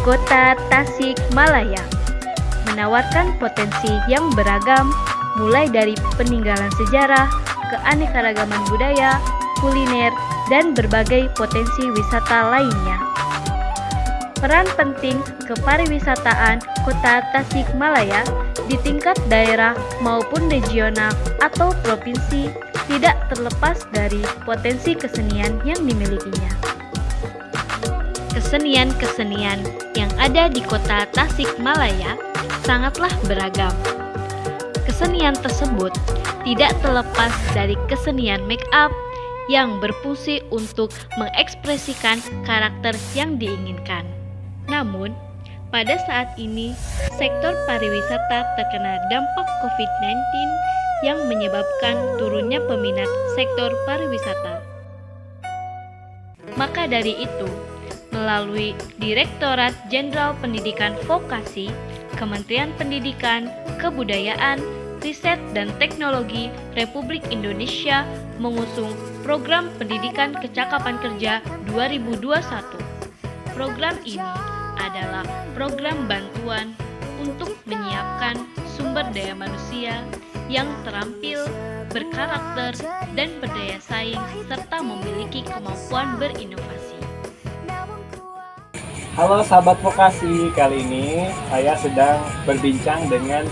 Kota Tasikmalaya menawarkan potensi yang beragam, mulai dari peninggalan sejarah, keanekaragaman budaya, kuliner, dan berbagai potensi wisata lainnya. Peran penting kepariwisataan Kota Tasikmalaya di tingkat daerah maupun regional atau provinsi tidak terlepas dari potensi kesenian yang dimilikinya. Kesenian-kesenian yang ada di Kota Tasikmalaya sangatlah beragam. Kesenian tersebut tidak terlepas dari kesenian make up yang berfungsi untuk mengekspresikan karakter yang diinginkan. Namun, pada saat ini, sektor pariwisata terkena dampak COVID-19 yang menyebabkan turunnya peminat sektor pariwisata. Maka dari itu, melalui Direktorat Jenderal Pendidikan Vokasi, Kementerian Pendidikan, Kebudayaan, Riset dan Teknologi Republik Indonesia mengusung Program Pendidikan Kecakapan Kerja 2021. Program ini adalah program bantuan untuk menyiapkan sumber daya manusia yang terampil, berkarakter, dan berdaya saing serta memiliki kemampuan berinovasi. Halo sahabat vokasi, kali ini saya sedang berbincang dengan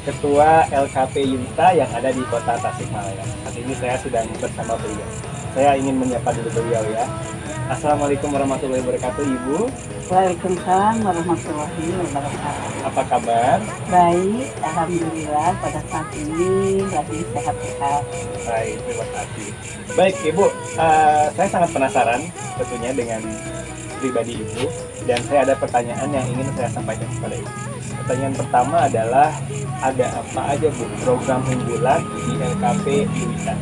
Ketua LKP Yunita yang ada di Kota Tasikmalaya. Saat ini saya sedang bersama beliau. Saya ingin menyapa dulu beliau ya. Assalamualaikum warahmatullahi wabarakatuh, Ibu. Waalaikumsalam warahmatullahi wabarakatuh. Apa kabar? Baik, alhamdulillah pada saat ini lagi sehat-sehat. Baik, terima kasih. Baik, Ibu, saya sangat penasaran tentunya dengan pribadi Ibu, dan saya ada pertanyaan yang ingin saya sampaikan kepada Ibu. Pertanyaan pertama adalah, ada apa aja Bu program unggulan di LKP Yunita?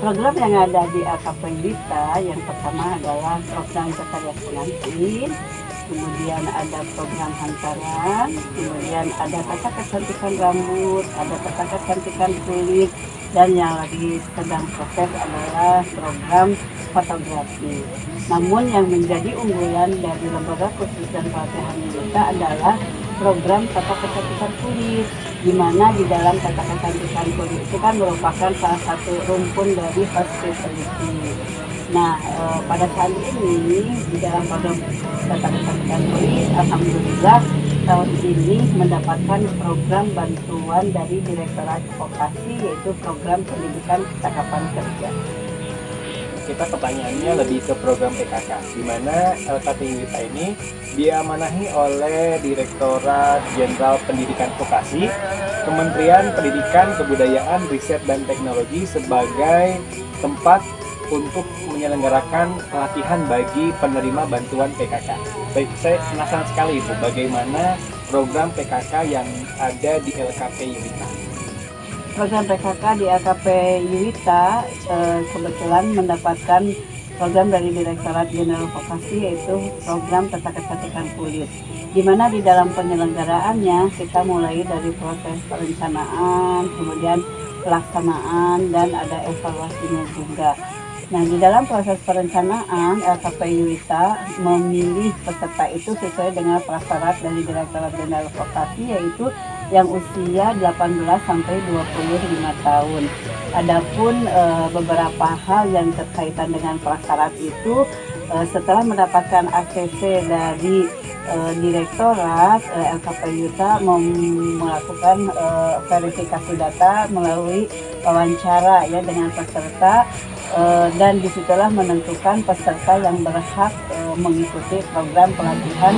Program yang ada di LKP Yunita yang pertama adalah program Berkarya Pengantin, kemudian ada program hantaran, kemudian ada tata kecantikan rambut, ada tata kecantikan kulit, dan yang lagi sedang proses adalah program fotografi. Namun yang menjadi unggulan dari Lembaga Kursus dan Pelatihan Yunita adalah program tata kecantikan kulit, di mana di dalam tata kecantikan kulit itu kan merupakan salah satu rumpun dari hospitality. Nah, pada saat ini di dalam program tata kecantikan kulit, alhamdulillah tahun ini mendapatkan program bantuan dari Direktorat Vokasi, yaitu program pendidikan kecakapan kerja. Kita pertanyaannya lebih ke program PKK, di mana LKP Yunita ini diamanahi oleh Direktorat Jenderal Pendidikan Vokasi, Kementerian Pendidikan, Kebudayaan, Riset dan Teknologi sebagai tempat untuk menyelenggarakan pelatihan bagi penerima bantuan PKK. Baik, saya penasaran sekali Ibu, bagaimana program PKK yang ada di LKP Yunita? Program PKK di LKP Yunita kebetulan mendapatkan program dari Direktorat Jenderal Vokasi, yaitu program tata kecantikan kulit, di mana di dalam penyelenggaraannya kita mulai dari proses perencanaan, kemudian pelaksanaan, dan ada evaluasinya juga. Nah, di dalam proses perencanaan, LKP Yunita memilih peserta itu sesuai dengan prasyarat dari Direktorat Jenderal Vokasi, yaitu yang usia 18 sampai 25 tahun. Adapun beberapa hal yang berkaitan dengan prasyarat itu setelah mendapatkan ACC dari Direktorat, LKP Yunita melakukan verifikasi data melalui wawancara ya dengan peserta, dan disitulah menentukan peserta yang berhak mengikuti program pelatihan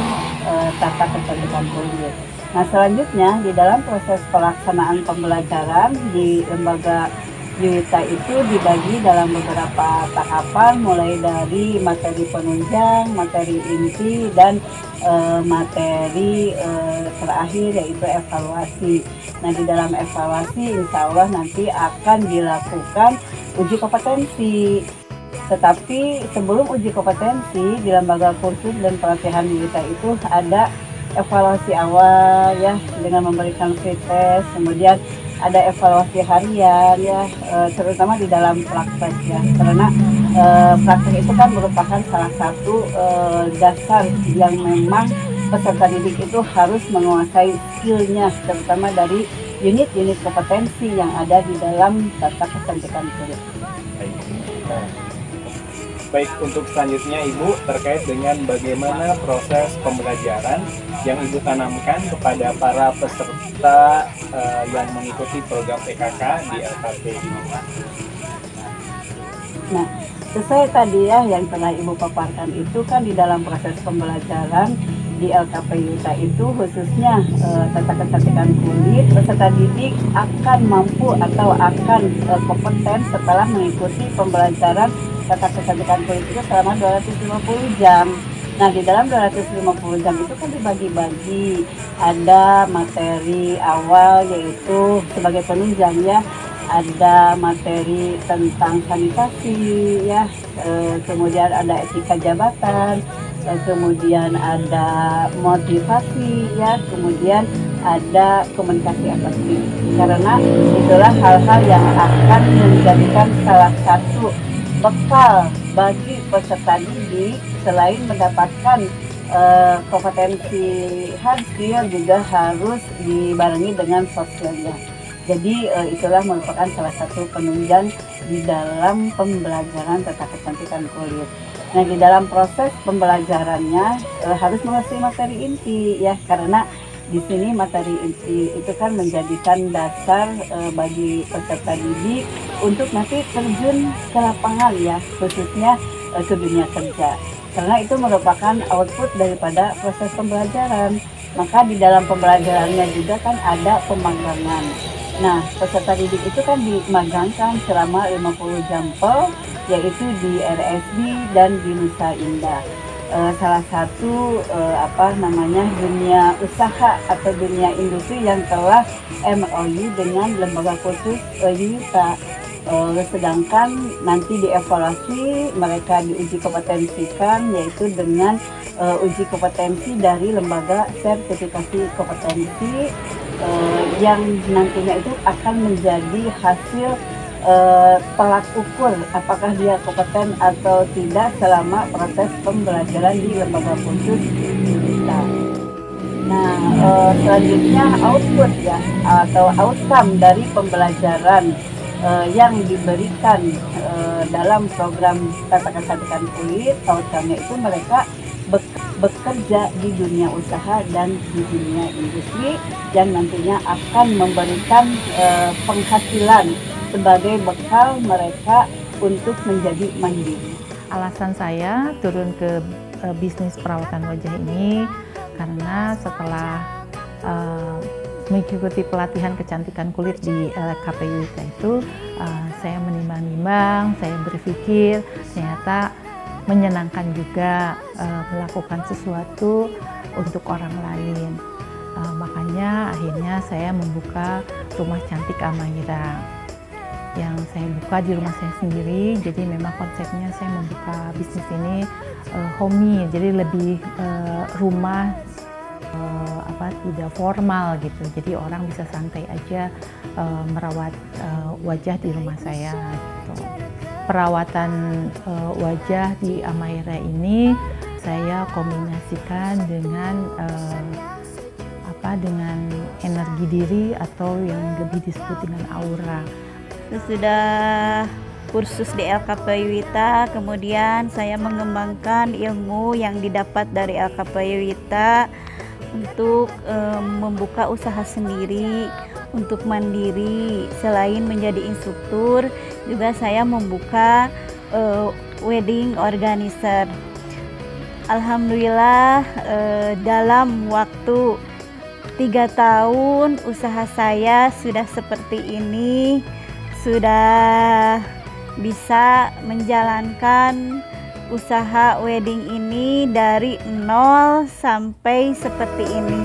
tata kecantikan kulit. Nah, selanjutnya di dalam proses pelaksanaan pembelajaran di lembaga Yunita itu dibagi dalam beberapa tahapan, mulai dari materi penunjang, materi inti, dan materi terakhir yaitu evaluasi. Nah, di dalam evaluasi insya Allah nanti akan dilakukan uji kompetensi. Tetapi sebelum uji kompetensi di Lembaga Kursus dan Pelatihan Yunita itu ada evaluasi awal ya dengan memberikan free test, kemudian ada evaluasi harian ya, terutama di dalam praktek ya, karena praktek itu kan merupakan salah satu dasar yang memang peserta didik itu harus menguasai skillnya, terutama dari unit-unit kompetensi yang ada di dalam tata kecantikan kulit. Nah, baik, untuk selanjutnya Ibu terkait dengan bagaimana proses pembelajaran yang Ibu tanamkan kepada para peserta yang mengikuti program PKK di LKP ini. Nah, sesuai tadi ya yang telah Ibu paparkan itu kan di dalam proses pembelajaran di LKP Yuta itu khususnya tata kecantikan kulit, peserta didik akan mampu atau akan kompeten setelah mengikuti pembelajaran tata kecantikan kulit itu selama 250 jam. Nah, di dalam 250 jam itu kan dibagi-bagi, ada materi awal yaitu sebagai penunjang ya, ada materi tentang sanitasi ya, kemudian ada etika jabatan, kemudian ada motivasi ya, kemudian ada komunikasi efektif. Karena itulah hal-hal yang akan menjadikan salah satu bekal bagi peserta didik selain mendapatkan kompetensi hard skill juga harus dibarengi dengan soft skill-nya. Jadi itulah merupakan salah satu penunjang di dalam pembelajaran tata kecantikan kulit. Nah, di dalam proses pembelajarannya harus mengerti materi inti ya, karena di sini materi inti itu kan menjadikan dasar bagi peserta didik untuk nanti terjun ke lapangan ya, khususnya ke dunia kerja. Karena itu merupakan output daripada proses pembelajaran. Maka di dalam pembelajarannya juga kan ada pemagangan. Nah, peserta didik itu kan dimagangkan selama 50 jam yaitu di RSB dan di Nusa Indah. Salah satu dunia usaha atau dunia industri yang telah MOU dengan lembaga khusus Yuta. Sedangkan nanti dievaluasi mereka diuji kompetensikan yaitu dengan uji kompetensi dari lembaga sertifikasi kompetensi yang nantinya itu akan menjadi hasil tolak ukur apakah dia kompeten atau tidak selama proses pembelajaran di lembaga khusus kita. Nah, selanjutnya output ya atau outcome dari pembelajaran yang diberikan dalam program tata kecantikan kulit, outcome-nya itu mereka bekerja di dunia usaha dan di dunia industri yang nantinya akan memberikan penghasilan sebagai bekal mereka untuk menjadi mandiri. Alasan saya turun ke bisnis perawatan wajah ini karena setelah mengikuti pelatihan kecantikan kulit di LKP Yuta itu saya menimbang-nimbang, saya berpikir ternyata menyenangkan juga melakukan sesuatu untuk orang lain. Makanya akhirnya saya membuka Rumah Cantik Amaira yang saya buka di rumah saya sendiri. Jadi memang konsepnya saya membuka bisnis ini homey, jadi lebih rumah tidak formal gitu. Jadi orang bisa santai aja merawat wajah di rumah saya gitu. Perawatan wajah di Amaira ini saya kombinasikan dengan dengan energi diri atau yang lebih disebut dengan aura. Sesudah kursus di LKP Yuta, kemudian saya mengembangkan ilmu yang didapat dari LKP Yuta untuk membuka usaha sendiri, untuk mandiri. Selain menjadi instruktur, juga saya membuka wedding organizer. Alhamdulillah dalam waktu 3 tahun usaha saya sudah seperti ini, sudah bisa menjalankan usaha wedding ini dari nol sampai seperti ini.